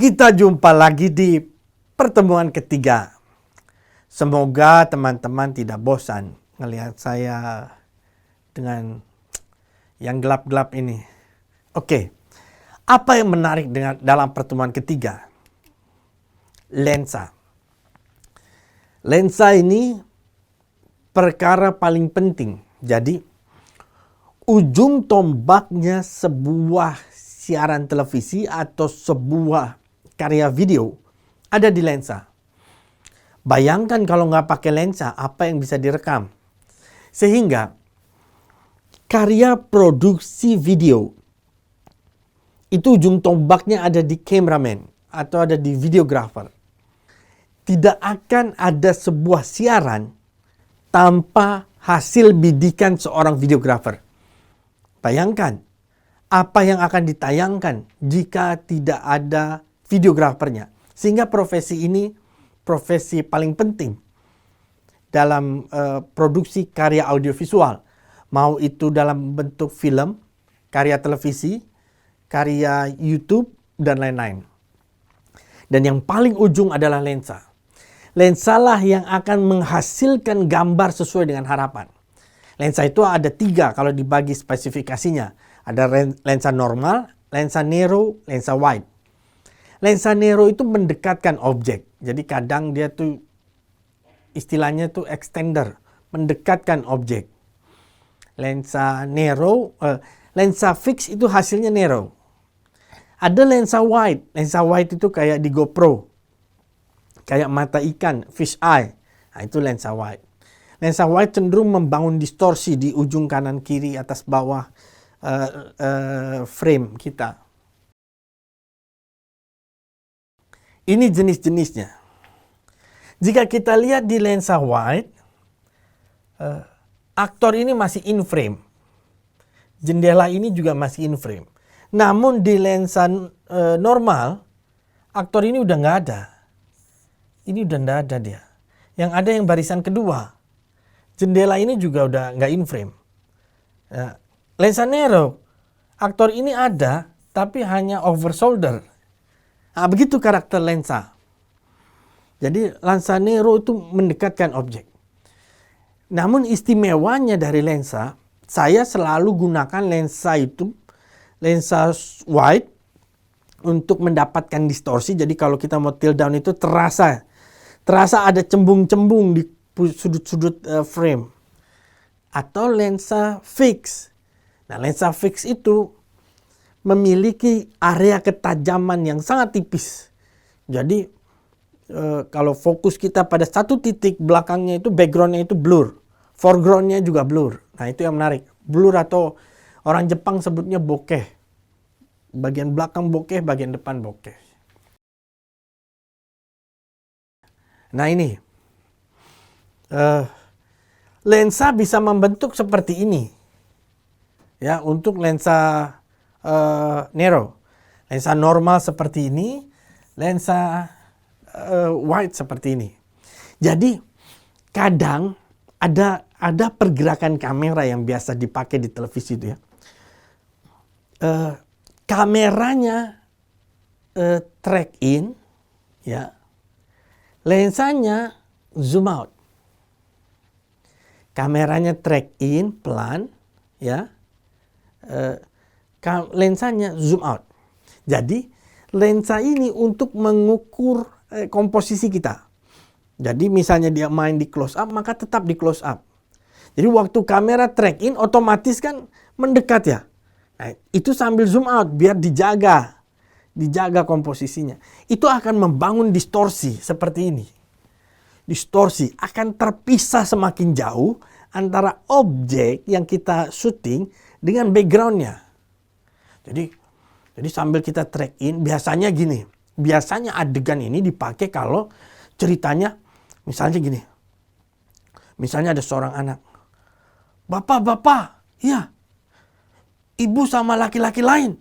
Kita jumpa lagi di pertemuan ketiga. Semoga teman-teman tidak bosan ngelihat saya dengan yang gelap-gelap ini. Oke, apa yang menarik dalam pertemuan ketiga? Lensa. Lensa ini perkara paling penting. Jadi, ujung tombaknya sebuah siaran televisi atau sebuah karya video ada di lensa. Bayangkan kalau nggak pakai lensa, apa yang bisa direkam? Sehingga karya produksi video itu ujung tombaknya ada di cameraman atau ada di videographer. Tidak akan ada sebuah siaran tanpa hasil bidikan seorang videographer. Bayangkan apa yang akan ditayangkan jika tidak ada videografernya. Sehingga profesi ini profesi paling penting dalam produksi karya audiovisual. Mau itu dalam bentuk film, karya televisi, karya YouTube, dan lain-lain. Dan yang paling ujung adalah lensa. Lensalah yang akan menghasilkan gambar sesuai dengan harapan. Lensa itu ada 3 kalau dibagi spesifikasinya. Ada lensa normal, lensa nero, lensa wide. Lensa nero itu mendekatkan objek. Jadi kadang dia tuh istilahnya tuh extender, mendekatkan objek. Lensa nero, lensa fix itu hasilnya nero. Ada lensa wide. Lensa wide itu kayak di GoPro. Kayak mata ikan, fish eye. Nah, itu lensa wide. Lensa wide cenderung membangun distorsi di ujung kanan, kiri, atas, bawah frame kita. Ini jenis-jenisnya. Jika kita lihat di lensa wide, aktor ini masih in frame. Jendela ini juga masih in frame. Namun di lensa normal, aktor ini udah nggak ada. Ini udah nggak ada dia. Yang ada yang barisan kedua. Jendela ini juga udah nggak in frame. Lensa nero, aktor ini ada, tapi hanya over shoulder. Nah, begitu karakter lensa. Jadi lensa nero itu mendekatkan objek. Namun istimewanya dari lensa, saya selalu gunakan lensa itu, lensa wide, untuk mendapatkan distorsi. Jadi kalau kita mau tilt down itu terasa ada cembung-cembung di sudut-sudut frame. Atau lensa fix. Nah, lensa fix itu memiliki area ketajaman yang sangat tipis. Jadi kalau fokus kita pada satu titik, belakangnya itu backgroundnya itu blur. Foregroundnya juga blur. Nah, itu yang menarik. Blur atau orang Jepang sebutnya bokeh. Bagian belakang bokeh, bagian depan bokeh. Nah, ini. Lensa bisa membentuk seperti ini. Ya, untuk lensa nero. Lensa normal seperti ini, lensa wide seperti ini. Jadi kadang ada pergerakan kamera yang biasa dipakai di televisi itu ya. Kameranya track in, ya. Lensanya zoom out. Kameranya track in pelan, ya. Lensanya zoom out. Jadi lensa ini untuk mengukur komposisi kita. Jadi misalnya dia main di close up, maka tetap di close up. Jadi waktu kamera track in otomatis kan mendekat ya. Nah, itu sambil zoom out biar dijaga komposisinya. Itu akan membangun distorsi seperti ini. Distorsi akan terpisah semakin jauh antara objek yang kita syuting dengan backgroundnya. Jadi sambil kita track in, biasanya gini. Biasanya adegan ini dipakai kalau ceritanya misalnya gini. Misalnya ada seorang anak. Bapak, iya. Ibu sama laki-laki lain.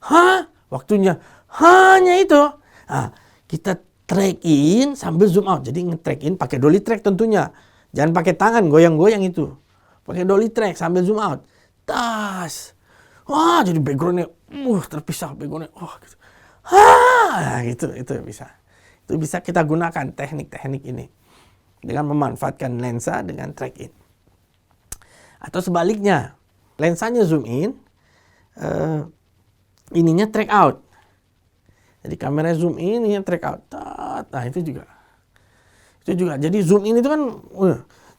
Hah? Waktunya hanya itu. Nah, kita track in sambil zoom out. Jadi nge-track in pakai dolly track tentunya. Jangan pakai tangan goyang-goyang itu. Pakai dolly track sambil zoom out. Tas. Wah, jadi backgroundnya terpisah backgroundnya. Gitu. Itu bisa. Itu bisa kita gunakan teknik-teknik ini dengan memanfaatkan lensa dengan track in. Atau sebaliknya, lensanya zoom in, ininya track out. Jadi kamera zoom in, ininya track out. Nah, itu juga. Jadi zoom in itu kan,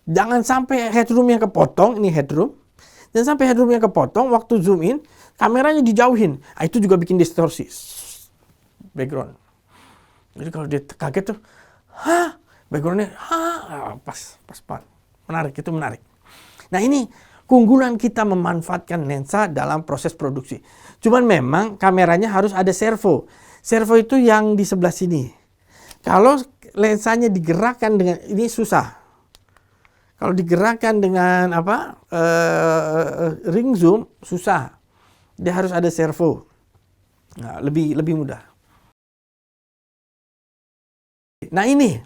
jangan sampai headroomnya kepotong, ini headroom. Jangan sampai headroomnya kepotong, waktu zoom in, kameranya dijauhin. Nah, itu juga bikin distorsi. Background. Jadi kalau dia kaget tuh, backgroundnya, pas. Menarik, itu menarik. Nah, ini keunggulan kita memanfaatkan lensa dalam proses produksi. Cuman memang kameranya harus ada servo. Servo itu yang di sebelah sini. Kalau lensanya digerakkan dengan, ini susah. Kalau digerakkan dengan ring zoom, susah. Dia harus ada servo. Nah, lebih mudah. Nah, ini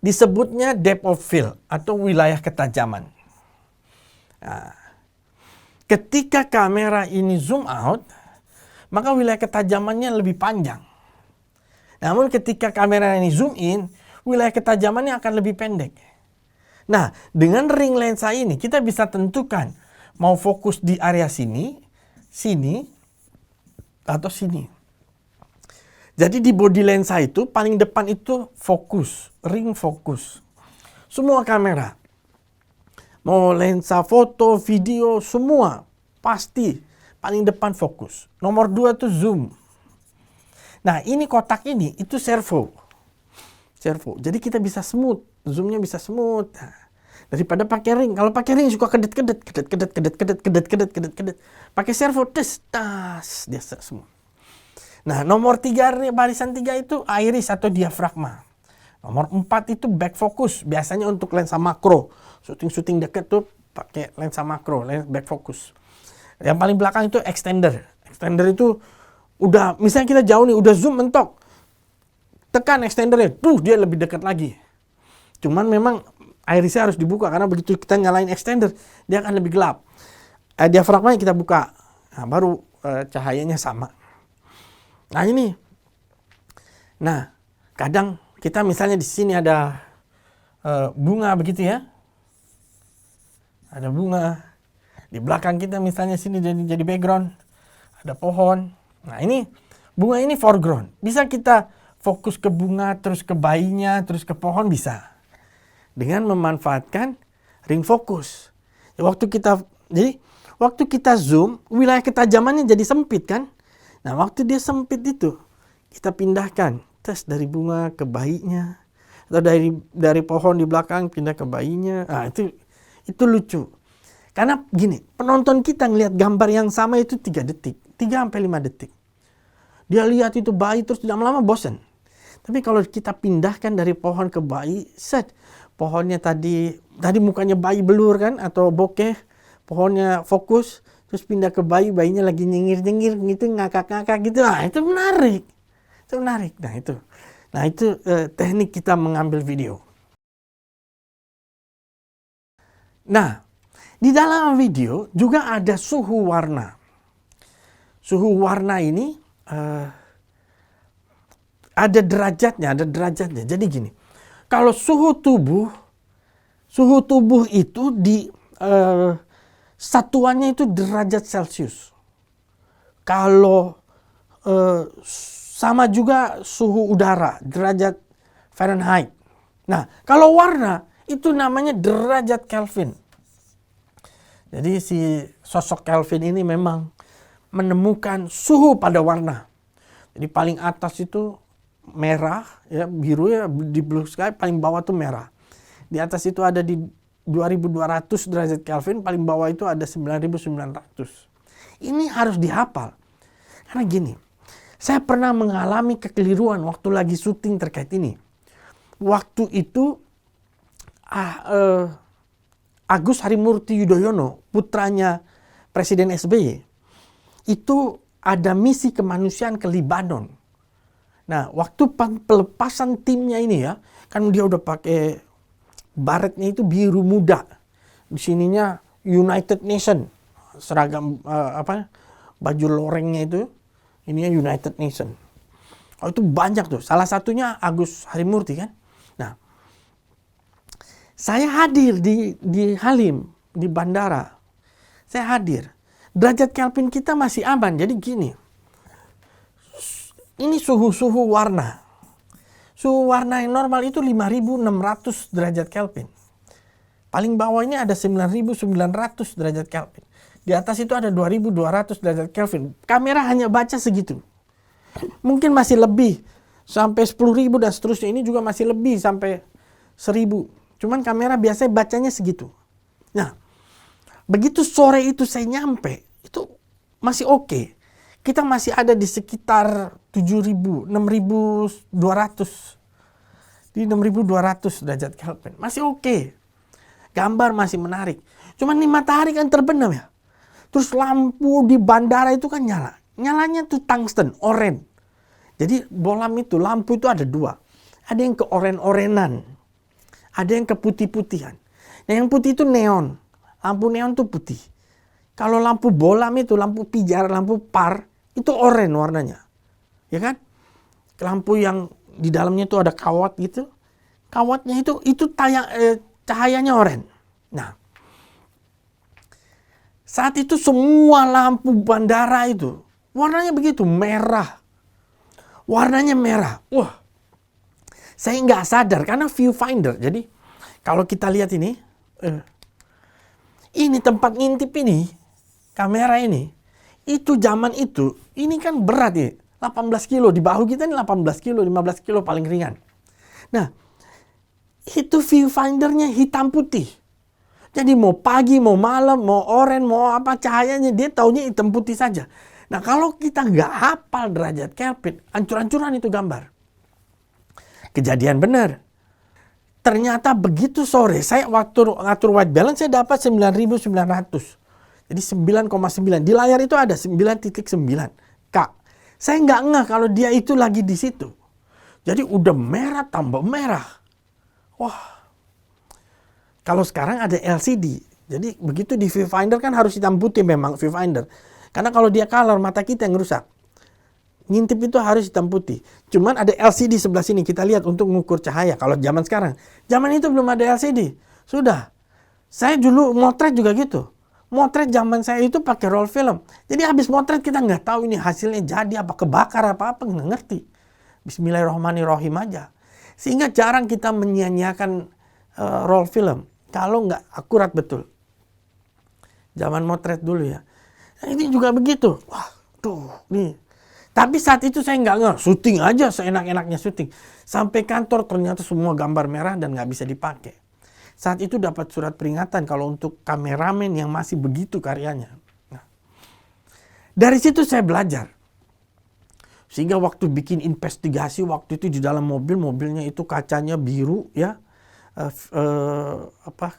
disebutnya depth of field atau wilayah ketajaman. Nah, ketika kamera ini zoom out, maka wilayah ketajamannya lebih panjang. Namun ketika kamera ini zoom in, wilayah ketajamannya akan lebih pendek. Nah, dengan ring lensa ini kita bisa tentukan mau fokus di area sini, atau sini. Jadi di body lensa itu paling depan itu fokus, ring fokus. Semua kamera, mau lensa foto, video, semua pasti paling depan fokus. Nomor 2 itu zoom. Nah, ini kotak ini itu servo. Jadi kita bisa smooth, zoomnya bisa smooth. Nah, daripada pakai ring. Kalau pakai ring suka kedet. Pakai servo, tas, dia semua. Nah, nomor 3, barisan 3 itu iris atau diafragma. Nomor 4 itu back focus. Biasanya untuk lensa makro. Syuting dekat tuh pakai lensa makro, back focus. Yang paling belakang itu extender. Extender itu udah, misalnya kita jauh nih, udah zoom mentok. Tekan extendernya, dia lebih dekat lagi. Cuman memang irisnya harus dibuka, karena begitu kita nyalain extender, dia akan lebih gelap. Diafragmanya kita buka, nah, baru cahayanya sama. Nah, ini. Nah, kadang kita misalnya di sini ada bunga begitu ya. Ada bunga. Di belakang kita misalnya sini jadi background. Ada pohon. Nah, ini bunga ini foreground. Bisa kita fokus ke bunga, terus ke bayinya, terus ke pohon, bisa. Dengan memanfaatkan ring fokus. Waktu kita zoom, wilayah ketajamannya jadi sempit kan. Nah, waktu dia sempit itu, kita pindahkan tes dari bunga ke bayinya, atau dari pohon di belakang pindah ke bayinya. Nah, itu lucu. Karena gini, penonton kita ngelihat gambar yang sama itu 3 detik, 3-5 detik. Dia lihat itu bayi terus lama-lama bosan. Tapi kalau kita pindahkan dari pohon ke bayi, pohonnya tadi mukanya bayi blur kan, atau bokeh, pohonnya fokus, terus pindah ke bayinya lagi nyengir-nyengir gitu, ngakak-ngakak gitu. Nah, itu menarik. Nah, itu teknik kita mengambil video. Nah, di dalam video juga ada suhu warna. Suhu warna ini ada derajatnya. Jadi gini, kalau suhu tubuh itu di satuannya itu derajat Celcius. Kalau sama juga suhu udara, derajat Fahrenheit. Nah, kalau warna itu namanya derajat Kelvin. Jadi si sosok Kelvin ini memang menemukan suhu pada warna. Jadi paling atas itu merah, ya, biru ya, di blue sky, paling bawah tuh merah. Di atas itu ada di 2200 derajat Kelvin, paling bawah itu ada 9900. Ini harus dihafal. Karena gini, saya pernah mengalami kekeliruan waktu lagi syuting terkait ini. Waktu itu Agus Harimurti Yudhoyono, putranya Presiden SBY, itu ada misi kemanusiaan ke Libanon. Nah, waktu pelepasan timnya ini ya, kan dia udah pakai baretnya itu biru muda. Di sininya United Nation, seragam baju lorengnya itu. Ininya United Nation. Oh, itu banyak tuh. Salah satunya Agus Harimurti kan. Nah, saya hadir di Halim, di bandara. Saya hadir. Derajat Kelvin kita masih aman. Jadi gini. Ini suhu warna. Suhu warna yang normal itu 5.600 derajat Kelvin. Paling bawah ini ada 9.900 derajat Kelvin. Di atas itu ada 2.200 derajat Kelvin. Kamera hanya baca segitu. Mungkin masih lebih. Sampai 10.000 dan seterusnya. Ini juga masih lebih sampai 1.000. Cuman kamera biasanya bacanya segitu. Nah, begitu sore itu saya nyampe. Itu masih oke. Kita masih ada di sekitar 7.000, 6.200. Di 6.200 derajat Kelvin. Masih oke. Gambar masih menarik. Cuman nih matahari kan terbenam ya. Terus lampu di bandara itu kan nyala. Nyalanya tuh tungsten, oranye. Jadi bolam itu, lampu itu ada dua. Ada yang ke oren-orenan. Ada yang ke putih-putihan. Nah yang putih itu neon. Lampu neon tuh putih. Kalau lampu bolam itu, lampu pijar, lampu par, itu oranye warnanya. Ya kan? Lampu yang di dalamnya itu ada kawat gitu. Kawatnya itu cahayanya oranye. Nah, saat itu semua lampu bandara itu warnanya begitu, merah. Warnanya merah. Wah, saya nggak sadar karena viewfinder. Jadi, kalau kita lihat ini tempat ngintip ini, kamera ini, itu zaman itu, ini kan berat ya, 18 kilo. Di bahu kita ini 18 kilo, 15 kilo paling ringan. Nah, itu viewfindernya hitam putih. Jadi mau pagi, mau malam, mau oranye, mau apa cahayanya, dia taunya hitam putih saja. Nah kalau kita nggak hafal derajat Kelvin, ancur-ancuran itu gambar. Kejadian benar. Ternyata begitu sore, saya waktu ngatur white balance, saya dapat 9.900. Jadi 9,9. Di layar itu ada 9.9. Kak, saya nggak ngeh kalau dia itu lagi di situ. Jadi udah merah tambah merah. Wah. Kalau sekarang ada LCD. Jadi begitu di viewfinder kan harus hitam putih memang viewfinder. Karena kalau dia color mata kita yang rusak. Ngintip itu harus hitam putih. Cuman ada LCD sebelah sini. Kita lihat untuk mengukur cahaya. Kalau zaman sekarang. Zaman itu belum ada LCD. Sudah. Saya dulu motret juga gitu. Motret zaman saya itu pakai roll film. Jadi habis motret kita nggak tahu ini hasilnya jadi apa, kebakar apa nggak ngerti. Bismillahirrahmanirrahim aja. Sehingga jarang kita menyia-nyiakan roll film kalau nggak akurat betul. Zaman motret dulu ya. Nah, ini juga begitu. Wah, tuh nih. Tapi saat itu saya nggak ngeh, syuting aja seenak-enaknya syuting. Sampai kantor ternyata semua gambar merah dan nggak bisa dipakai. Saat itu dapat surat peringatan kalau untuk kameramen yang masih begitu karyanya. Nah, dari situ saya belajar. Sehingga waktu bikin investigasi, waktu itu di dalam mobil, mobilnya itu kacanya biru ya.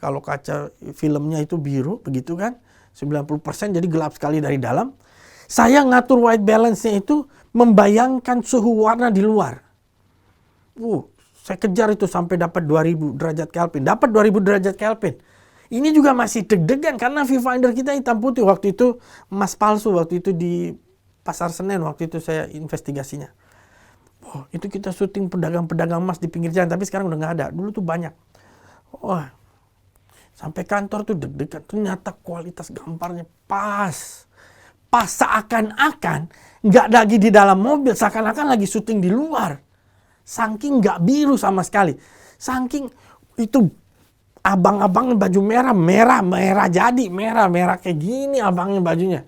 Kalau kaca filmnya itu biru, begitu kan. 90% jadi gelap sekali dari dalam. Saya ngatur white balance-nya itu membayangkan suhu warna di luar. Saya kejar itu sampai dapat 2000 derajat Kelvin. Dapat 2000 derajat Kelvin. Ini juga masih deg-degan karena viewfinder kita hitam putih. Waktu itu emas palsu, waktu itu di Pasar Senen, waktu itu saya investigasinya. Itu kita syuting pedagang-pedagang emas di pinggir jalan, tapi sekarang udah nggak ada. Dulu tuh banyak. Sampai kantor tuh deg-degan. Ternyata kualitas gambarnya pas. Pas seakan-akan nggak lagi di dalam mobil, seakan-akan lagi syuting di luar. Saking nggak biru sama sekali. Saking itu abang-abang baju merah jadi merah kayak gini abangnya bajunya.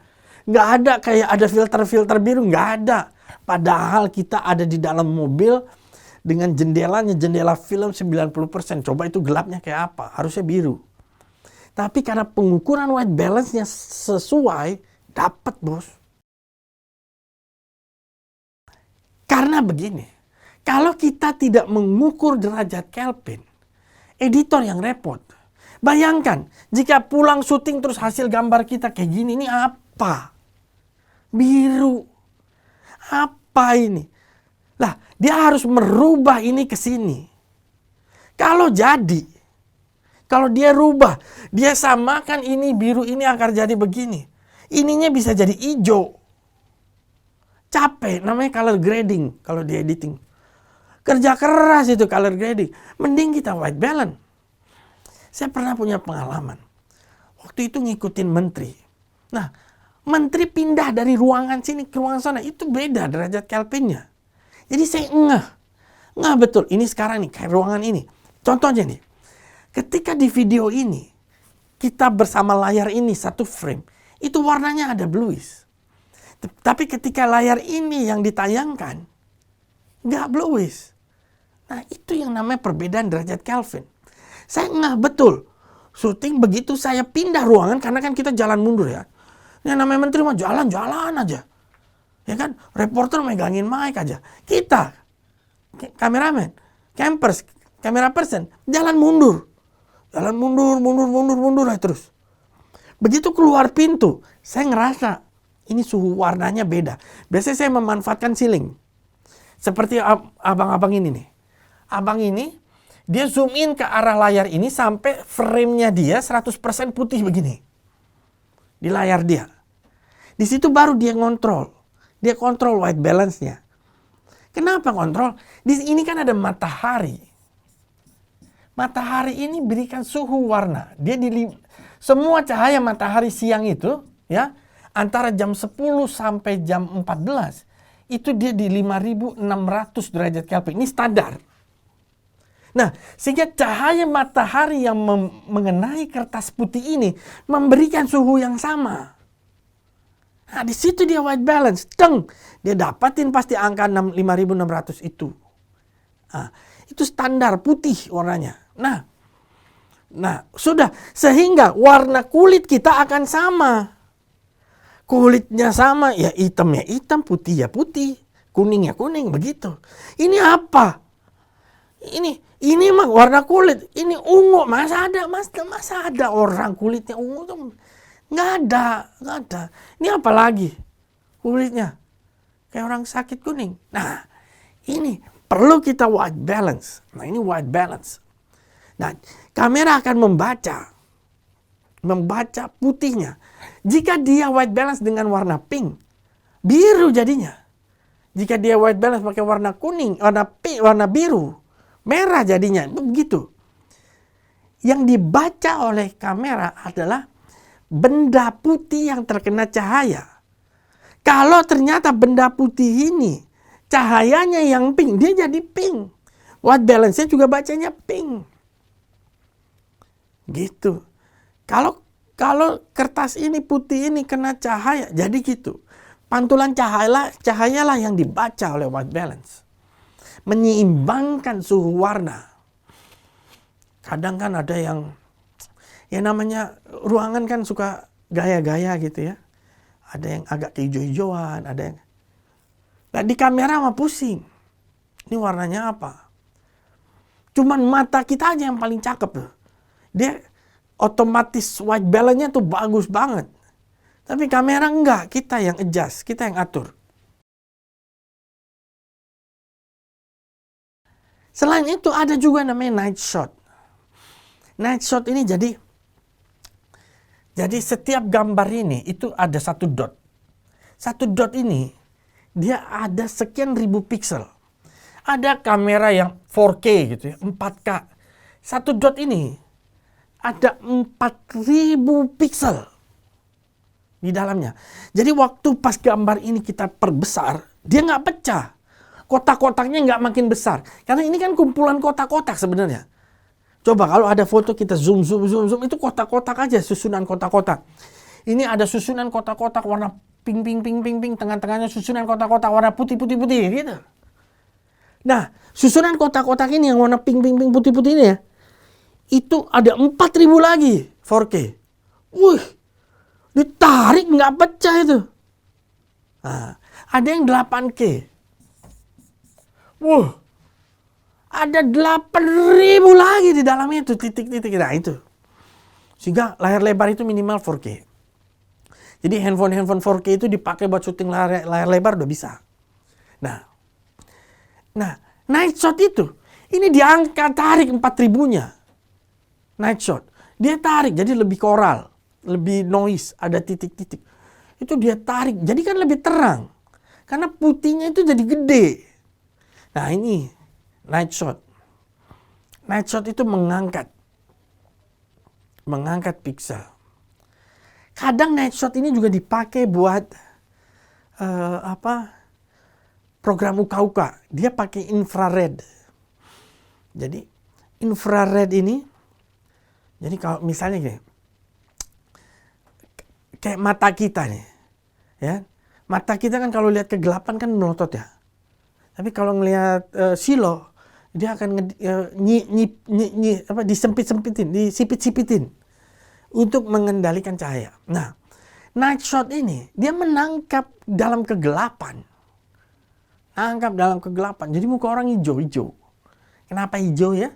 Nggak ada kayak ada filter biru, nggak ada. Padahal kita ada di dalam mobil dengan jendelanya, jendela film 90%. Coba itu gelapnya kayak apa? Harusnya biru. Tapi karena pengukuran white balance-nya sesuai, dapat bos. Karena begini, kalau kita tidak mengukur derajat Kelvin, editor yang repot. Bayangkan, jika pulang syuting terus hasil gambar kita kayak gini, ini apa? Biru. Apa ini? Lah, dia harus merubah ini ke sini. Kalau dia rubah, dia samakan ini biru ini akan jadi begini. Ininya bisa jadi hijau. Capek, namanya color grading kalau di editing. Kerja keras itu color grading. Mending kita white balance. Saya pernah punya pengalaman. Waktu itu ngikutin menteri. Nah, menteri pindah dari ruangan sini ke ruangan sana. Itu beda derajat Kelvinnya. Jadi saya ngeh betul. Ini sekarang nih, kayak ruangan ini. Contohnya nih, ketika di video ini, kita bersama layar ini satu frame, itu warnanya ada bluish. Tapi ketika layar ini yang ditayangkan, nggak bluish. Nah, itu yang namanya perbedaan derajat Kelvin. Saya ngeh betul. Syuting begitu saya pindah ruangan, karena kan kita jalan mundur ya. Yang namanya menteri mah jalan-jalan aja. Ya kan, reporter megangin mic aja. Kita, kameramen, campers, kamera person, jalan mundur. Jalan mundur aja terus. Begitu keluar pintu, saya ngerasa ini suhu warnanya beda. Biasanya saya memanfaatkan ceiling. Seperti abang-abang ini nih. Abang ini, dia zoom in ke arah layar ini sampai frame-nya dia 100% putih begini. Di layar dia. Di situ baru dia ngontrol. Dia kontrol white balance-nya. Kenapa kontrol? Di ini kan ada matahari. Matahari ini berikan suhu warna. Dia semua cahaya matahari siang itu, ya, antara jam 10 sampai jam 14, itu dia di 5.600 derajat Kelvin. Ini standar. Nah, sehingga cahaya matahari yang mengenai kertas putih ini memberikan suhu yang sama. Nah, di situ dia white balance. Dia dapatin pasti angka 5.600 itu. Nah, itu standar putih warnanya. Nah, sudah. Sehingga warna kulit kita akan sama. Kulitnya sama, ya hitamnya hitam, putih ya putih, kuningnya kuning, begitu. Ini apa? Ini mah warna kulit, ini ungu. Masa ada orang kulitnya ungu tuh? Nggak ada. Ini apa lagi? Kulitnya kayak orang sakit kuning. Nah, ini perlu kita white balance. Nah, ini white balance. Nah, kamera akan membaca putihnya. Jika dia white balance dengan warna pink, biru jadinya. Jika dia white balance pakai warna kuning, warna biru, merah jadinya. Begitu. Yang dibaca oleh kamera adalah benda putih yang terkena cahaya. Kalau ternyata benda putih ini cahayanya yang pink, dia jadi pink. White balance-nya juga bacanya pink. Gitu. Kalau kertas ini putih ini kena cahaya, jadi gitu. Pantulan cahayalah yang dibaca oleh white balance. Menyeimbangkan suhu warna. Kadang kan ada yang namanya ruangan kan suka gaya-gaya gitu ya. Ada yang agak kehijau-hijauan, ada yang... Nah, di kamera mah pusing. Ini warnanya apa? Cuman mata kita aja yang paling cakep tuh. Dia otomatis white balance-nya tuh bagus banget. Tapi kamera enggak, kita yang adjust, kita yang atur. Selain itu ada juga namanya night shot. Night shot ini jadi setiap gambar ini itu ada satu dot. Satu dot ini dia ada sekian ribu pixel. Ada kamera yang 4K gitu ya, 4K. Satu dot ini ada 4.000 pixel di dalamnya. Jadi waktu pas gambar ini kita perbesar, dia nggak pecah. Kotak-kotaknya nggak makin besar. Karena ini kan kumpulan kotak-kotak sebenarnya. Coba kalau ada foto kita zoom, itu kotak-kotak aja, susunan kotak-kotak. Ini ada susunan kotak-kotak warna pink, tengah-tengahnya susunan kotak-kotak warna putih gitu. Nah, susunan kotak-kotak ini yang warna pink, putih ini ya, itu ada 4.000 lagi 4K. Wih, ditarik nggak pecah itu. Nah, ada yang 8K. Wah, ada 8.000 lagi di dalamnya itu titik-titik. Nah itu. Sehingga layar lebar itu minimal 4K. Jadi handphone 4K itu dipakai buat syuting layar lebar udah bisa. Nah, night shot itu, ini diangkat tarik 4.000-nya. Night shot. Dia tarik jadi lebih koral, lebih noise, ada titik-titik. Itu dia tarik, jadi kan lebih terang. Karena putihnya itu jadi gede. Nah ini night shot. Night shot itu mengangkat pixel. Kadang night shot ini juga dipakai buat program UKA. Dia pakai infrared. Jadi infrared ini, jadi kalau misalnya gini, kayak mata kita nih, ya, mata kita kan kalau lihat kegelapan kan melotot ya. Tapi kalau ngelihat silo, dia akan disempit-sempitin, disipit-sipitin untuk mengendalikan cahaya. Nah, night shot ini dia menangkap dalam kegelapan. Jadi muka orang hijau-hijau. Kenapa hijau ya?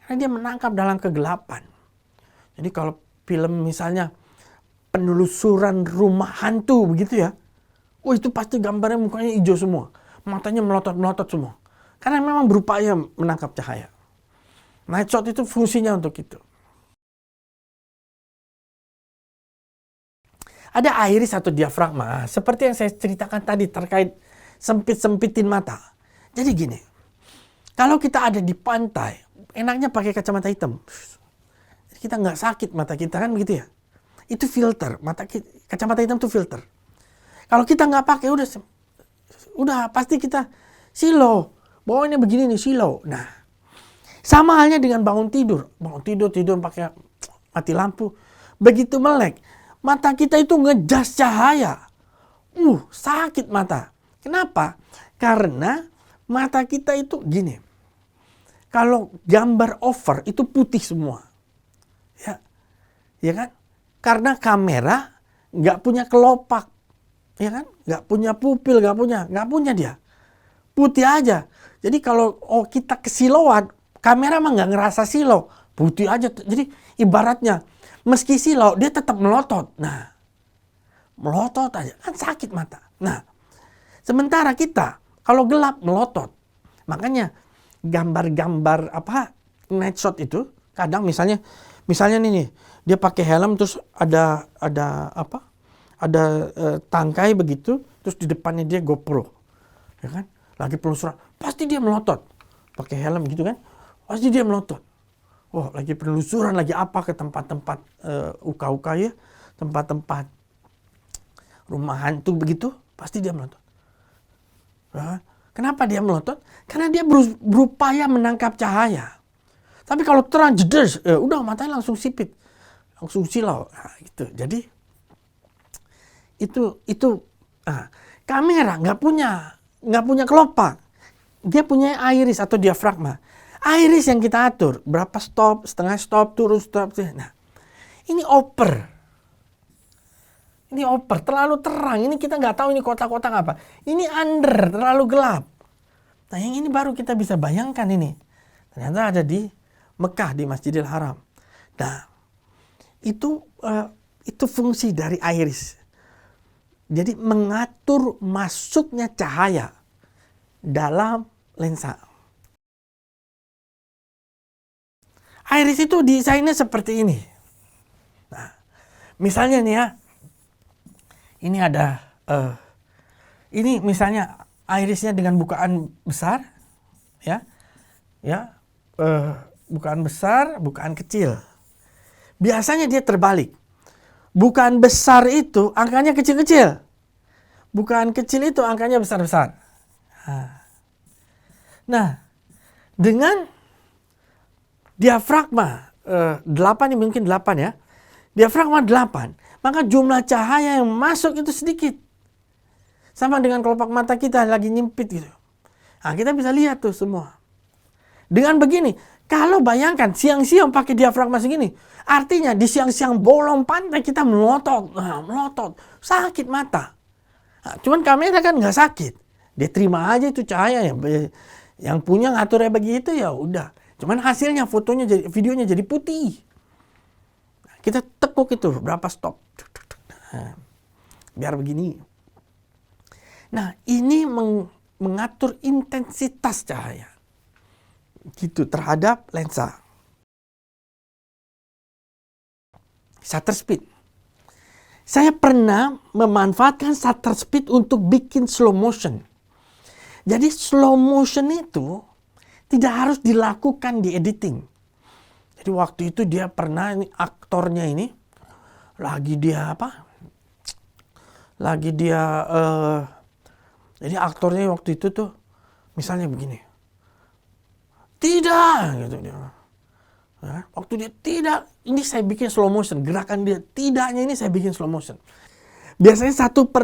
Karena dia menangkap dalam kegelapan. Jadi kalau film misalnya penelusuran rumah hantu begitu ya, itu pasti gambarnya mukanya hijau semua. Matanya melotot-melotot semua. Karena memang berupaya menangkap cahaya. Night shot itu fungsinya untuk itu. Ada iris atau diafragma. Seperti yang saya ceritakan tadi terkait sempit-sempitin mata. Jadi gini, kalau kita ada di pantai, enaknya pakai kacamata hitam. Kita nggak sakit mata kita kan begitu ya. Itu filter. Kacamata hitam itu filter. Kalau kita nggak pakai, udah pasti kita silo. Bawahnya begini nih, silo. Nah, sama halnya dengan bangun tidur. Tidur pakai mati lampu. Begitu melek, mata kita itu ngejas cahaya. Sakit mata. Kenapa? Karena mata kita itu gini. Kalau gambar over itu putih semua. Ya kan? Karena kamera nggak punya kelopak. Ya kan? Nggak punya pupil, nggak punya dia. Putih aja. Jadi kalau kita kesilauan, kamera mah nggak ngerasa silau. Putih aja. Jadi ibaratnya, meski silau, dia tetap melotot. Nah, melotot aja. Kan sakit mata. Nah, sementara kita, kalau gelap, melotot. Makanya, gambar-gambar night shot itu, kadang misalnya nih, dia pakai helm, terus ada tangkai begitu, terus di depannya dia GoPro. Ya kan? Lagi penelusuran, pasti dia melotot. Pakai helm gitu kan, pasti dia melotot. Lagi penelusuran, lagi apa ke tempat-tempat UKA ya, tempat-tempat rumah hantu begitu, pasti dia melotot. Kenapa dia melotot? Karena dia berupaya menangkap cahaya. Tapi kalau terang jedes, udah matanya langsung sipit, langsung silau. Nah, gitu. Jadi itu kamera nggak punya kelopak. Dia punya iris atau diafragma. Iris yang kita atur, berapa stop, setengah stop, turun stop. Nah, ini terlalu terang. Ini kita nggak tahu ini kotak-kotak apa. Ini under, terlalu gelap. Nah, yang ini baru kita bisa bayangkan ini. Ternyata ada di Mekah, di Masjidil Haram. Nah, itu fungsi dari iris. Jadi mengatur masuknya cahaya dalam lensa. Iris itu desainnya seperti ini. Nah, misalnya nih ya, ini ada, ini misalnya irisnya dengan bukaan besar, bukaan besar, bukaan kecil. Biasanya dia terbalik. Bukaan besar itu angkanya kecil-kecil. Bukaan kecil itu angkanya besar-besar. Nah, dengan diafragma 8 ini mungkin 8 ya. Diafragma 8, maka jumlah cahaya yang masuk itu sedikit. Sama dengan kelopak mata kita lagi nyimpit gitu. Nah, kita bisa lihat tuh semua. Dengan begini, kalau bayangkan siang-siang pakai diafragma segini, artinya di siang-siang bolong pantai kita melotot. Sakit mata. Nah, cuman kamera kan nggak sakit. Dia terima aja itu cahaya yang punya ngaturnya begitu ya udah. Cuman hasilnya videonya jadi putih. Kita tekuk itu berapa stop. Biar begini. Nah, ini mengatur intensitas cahaya. Gitu terhadap lensa. Shutter speed. Saya pernah memanfaatkan shutter speed untuk bikin slow motion. Jadi slow motion itu tidak harus dilakukan di editing. Jadi waktu itu dia pernah, ini aktornya ini lagi dia jadi aktornya waktu itu tuh misalnya begini. Tidak gitu dia. Waktu dia tidak, ini saya bikin slow motion, gerakan dia tidaknya ini saya bikin slow motion. Biasanya 1/60.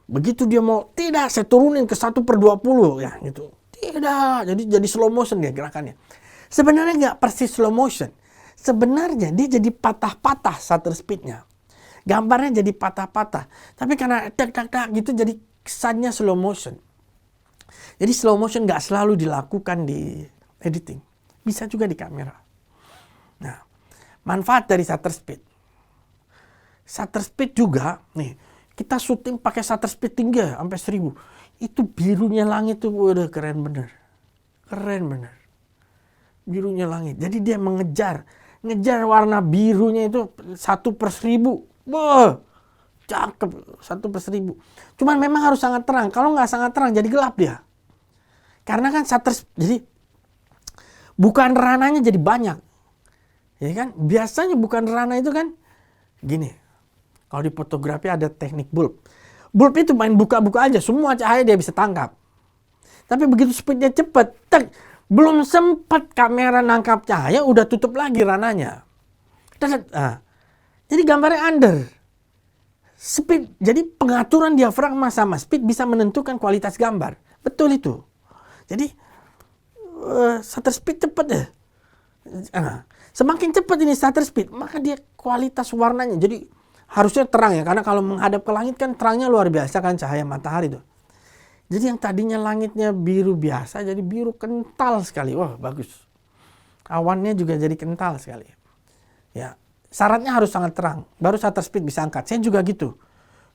Begitu dia mau, tidak, saya turunin ke 1/20 ya gitu. Tidak, jadi slow motion dia gerakannya. Sebenarnya nggak persis slow motion. Sebenarnya dia jadi patah-patah shutter speednya. Gambarnya jadi patah-patah. Tapi karena tak gitu jadi kesannya slow motion. Jadi slow motion nggak selalu dilakukan di editing. Bisa juga di kamera. Nah, manfaat dari shutter speed. Shutter speed juga, nih, kita syuting pakai shutter speed tinggi sampai 1000. Itu birunya langit tuh udah keren bener. Keren bener. Birunya langit. Jadi dia ngejar warna birunya itu 1/1000. Wah, cakep, 1/1000. Cuman memang harus sangat terang. Kalau nggak sangat terang jadi gelap dia. Karena kan jadi bukan rananya jadi banyak. Ya kan? Biasanya bukan rana itu kan gini. Kalau di fotografi ada teknik bulb. Bulb itu main buka-buka aja, semua cahaya dia bisa tangkap. Tapi begitu speednya cepet, belum sempat kamera nangkap cahaya udah tutup lagi rananya. Jadi gambarnya under. Speed, jadi pengaturan diafragma sama speed bisa menentukan kualitas gambar. Betul itu. Jadi shutter speed cepat ya. Semakin cepat ini shutter speed, maka dia kualitas warnanya. Jadi harusnya terang ya, karena kalau menghadap ke langit kan terangnya luar biasa kan cahaya matahari tuh. Jadi yang tadinya langitnya biru biasa jadi biru kental sekali. Wah, bagus. Awannya juga jadi kental sekali. Ya, syaratnya harus sangat terang. Baru shutter speed bisa angkat. Saya juga gitu.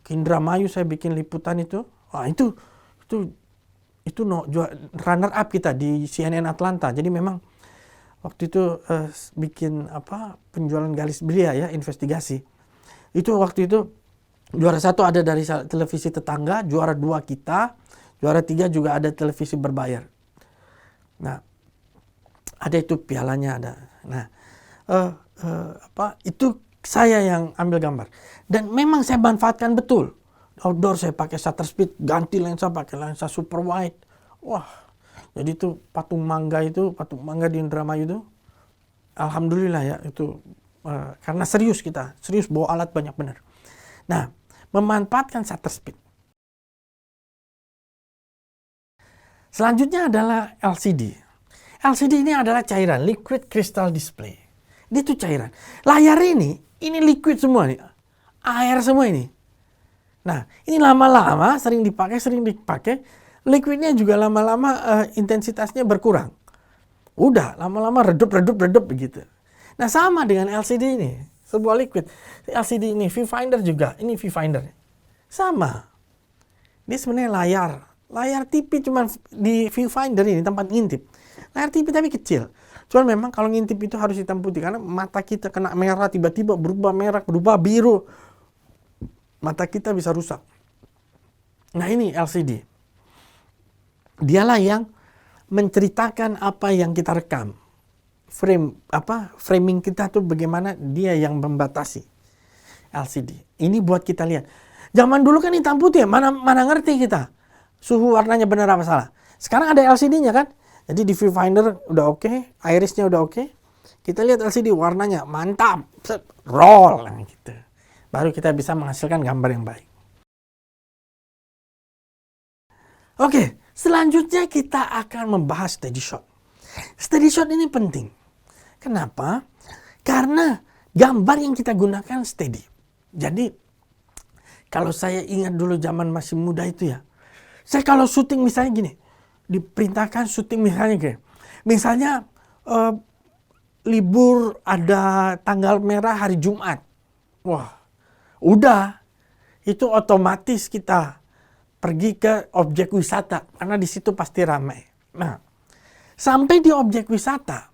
Ke Indramayu saya bikin liputan itu. Wah, itu runner up kita di CNN Atlanta. Jadi memang waktu itu bikin penjualan garis belia ya, investigasi. Itu waktu itu juara 1 ada dari televisi tetangga, juara 2 kita, juara 3 juga ada televisi berbayar. Nah, ada itu pialanya ada. Nah, itu saya yang ambil gambar. Dan memang saya manfaatkan betul. Outdoor saya pakai shutter speed, ganti lensa pakai lensa super wide. Wah, jadi itu patung mangga di Indramayu itu, alhamdulillah ya itu karena serius bawa alat banyak benar. Nah, memanfaatkan shutter speed. Selanjutnya adalah LCD. LCD ini adalah cairan, liquid crystal display. Dia itu cairan. Layar ini liquid semua nih. Air semua ini. Nah, ini lama-lama sering dipakai. Liquidnya juga lama-lama intensitasnya berkurang. Udah, lama-lama redup begitu. Nah, sama dengan LCD ini. Sebuah liquid. LCD ini, viewfinder juga. Ini viewfinder. Sama. Dia sebenarnya layar TV cuman di viewfinder ini tempat ngintip. Layar TV tapi kecil. Cuman memang kalau ngintip itu harus hitam putih karena mata kita kena merah tiba-tiba berubah merah, berubah biru. Mata kita bisa rusak. Nah, ini LCD. Dialah yang menceritakan apa yang kita rekam. Framing kita tuh bagaimana dia yang membatasi. LCD. Ini buat kita lihat. Zaman dulu kan hitam putih ya, mana ngerti kita. Suhu warnanya benar apa salah. Sekarang ada LCD-nya kan. Jadi di viewfinder udah oke, irisnya udah oke. Kita lihat LCD warnanya mantap. Roll gitu. Baru kita bisa menghasilkan gambar yang baik. Oke, selanjutnya kita akan membahas steady shot. Steady shot ini penting. Kenapa? Karena gambar yang kita gunakan steady. Jadi, kalau saya ingat dulu zaman masih muda itu ya, saya kalau syuting misalnya gini, diperintahkan syuting misalnya gini. Misalnya libur ada tanggal merah hari Jumat. Wah, udah. Itu otomatis kita pergi ke objek wisata karena di situ pasti ramai. Nah, sampai di objek wisata,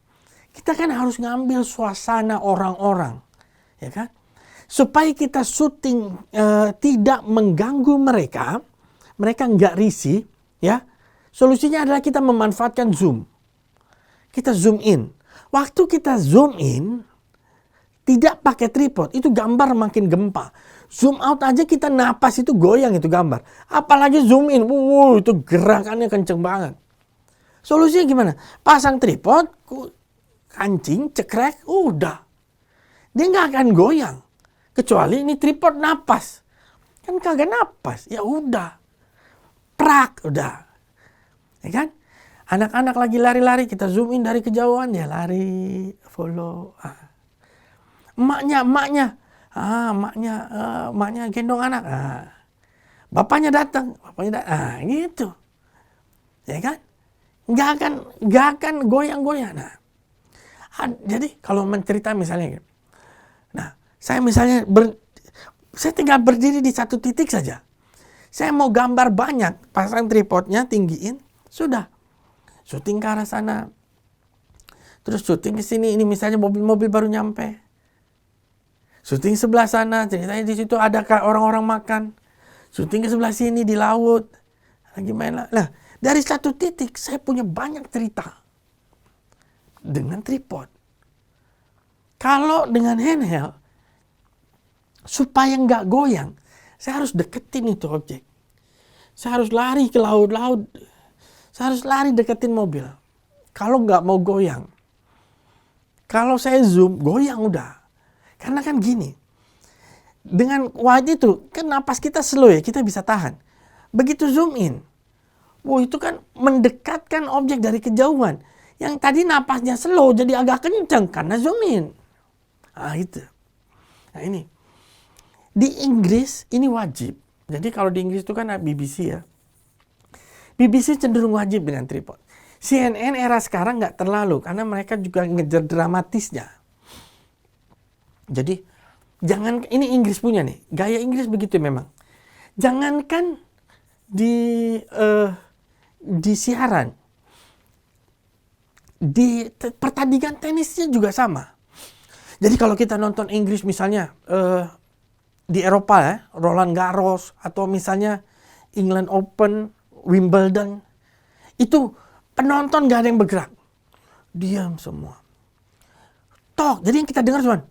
kita kan harus ngambil suasana orang-orang, ya kan? supaya kita syuting tidak mengganggu mereka nggak risih, ya. Solusinya adalah kita memanfaatkan zoom. Kita zoom in. Waktu kita zoom in, tidak pakai tripod, itu gambar makin gempa. Zoom out aja kita napas itu goyang itu gambar. Apalagi zoom in, itu gerakannya kenceng banget. Solusinya gimana? Pasang tripod, kancing, cekrek, udah. Dia nggak akan goyang. Kecuali ini tripod napas. Kan kagak napas, ya udah. Prak, udah. Ya kan? Anak-anak lagi lari-lari, kita zoom in dari kejauhan, dia lari, follow. Emaknya gendong anak. Bapaknya datang, gitu. Ya kan? Nggak akan goyang-goyang. Nah, jadi kalau mencerita misalnya, nah, saya misalnya saya tinggal berdiri di satu titik saja. Saya mau gambar banyak, pasang tripodnya, tinggiin, sudah. Syuting ke arah sana. Terus syuting ke sini, ini misalnya mobil-mobil baru nyampe. Syuting sebelah sana, ceritanya di situ ada orang-orang makan. Syuting ke sebelah sini di laut. Lagi main lah. Nah, dari satu titik saya punya banyak cerita. Dengan tripod. Kalau dengan handheld, supaya nggak goyang, saya harus deketin itu objek. Saya harus lari ke laut-laut. Saya harus lari deketin mobil. Kalau nggak mau goyang. Kalau saya zoom, goyang udah. Karena kan gini. Dengan wide itu, kan napas kita slow ya, kita bisa tahan. Begitu zoom in. Itu kan mendekatkan objek dari kejauhan. Yang tadi napasnya slow, jadi agak kencang karena zoom in. Itu. Nah ini. Di Inggris ini wajib. Jadi kalau di Inggris itu kan BBC ya. BBC cenderung wajib dengan tripod. CNN era sekarang nggak terlalu karena mereka juga ngejar dramatisnya. Jadi jangan, ini Inggris punya nih, gaya Inggris begitu memang. Jangankan di siaran, di pertandingan tenisnya juga sama. Jadi kalau kita nonton Inggris misalnya di Eropa ya, Roland Garros atau misalnya England Open, Wimbledon, itu penonton gak ada yang bergerak, diam semua. Tok, jadi yang kita dengar cuma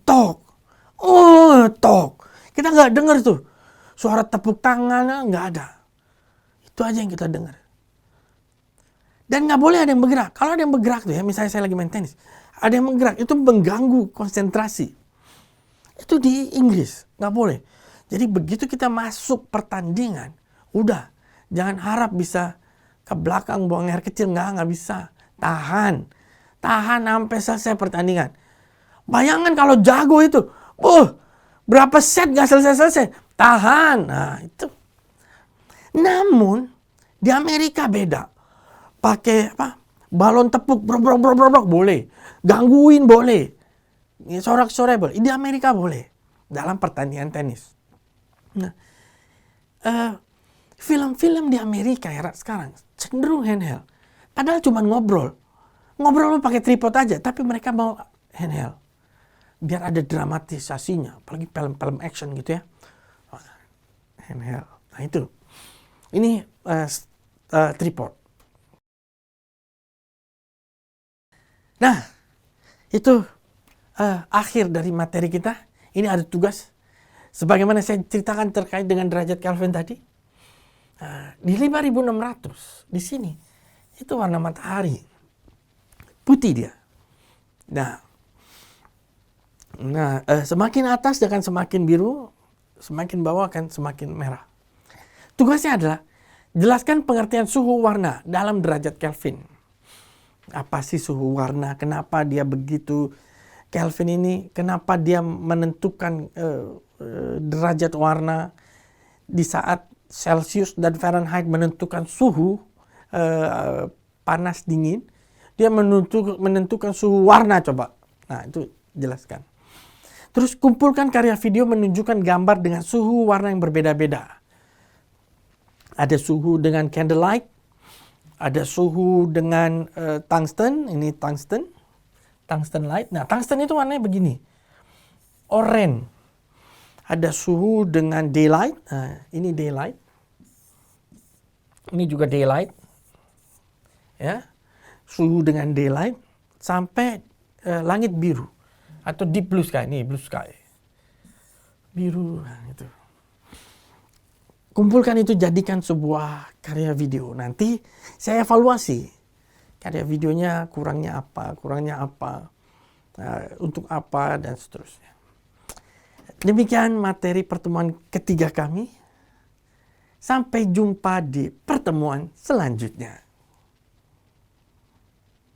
tok. Kita nggak dengar tuh suara tepuk tangannya, nggak ada. Itu aja yang kita dengar. Dan nggak boleh ada yang bergerak. Kalau ada yang bergerak tuh ya, misalnya saya lagi main tenis, ada yang bergerak, itu mengganggu konsentrasi. Itu di Inggris, nggak boleh. Jadi begitu kita masuk pertandingan, udah, jangan harap bisa ke belakang buang air kecil, nggak bisa. Tahan sampai selesai pertandingan. Bayangkan kalau jago itu, berapa set nggak selesai-selesai, tahan. Nah itu. Namun di Amerika beda. Pakai balon tepuk, brok, boleh. Gangguin boleh. Sorak-sorai boleh. Di Amerika boleh. Dalam pertandingan tenis. Nah, film-film di Amerika era sekarang cenderung handheld. Padahal cuma ngobrol. Ngobrol pakai tripod aja. Tapi mereka mau handheld. Biar ada dramatisasinya. Apalagi film-film action gitu ya. Handheld. Nah itu. Ini tripod. Nah, itu akhir dari materi kita. Ini ada tugas. Sebagaimana saya ceritakan terkait dengan derajat Kelvin tadi. Di 5600 di sini itu warna matahari. Putih dia. Nah, semakin atas akan semakin biru, semakin bawah akan semakin merah. Tugasnya adalah jelaskan pengertian suhu warna dalam derajat Kelvin. Apa sih suhu warna? Kenapa dia begitu? Kelvin ini kenapa dia menentukan derajat warna di saat Celsius dan Fahrenheit menentukan suhu panas dingin, dia menentukan suhu warna coba. Nah, itu jelaskan. Terus kumpulkan karya video menunjukkan gambar dengan suhu warna yang berbeda-beda. Ada suhu dengan candlelight, ada suhu dengan tungsten, ini tungsten light. Nah, tungsten itu warnanya begini. oranye. Ada suhu dengan daylight. Ini daylight. Ini juga daylight. Ya. Suhu dengan daylight sampai langit biru atau deep blue sky. Ini blue sky. Biru itu. Kumpulkan itu, jadikan sebuah karya video. Nanti saya evaluasi karya videonya kurangnya apa, untuk apa, dan seterusnya. Demikian materi pertemuan ketiga kami. Sampai jumpa di pertemuan selanjutnya.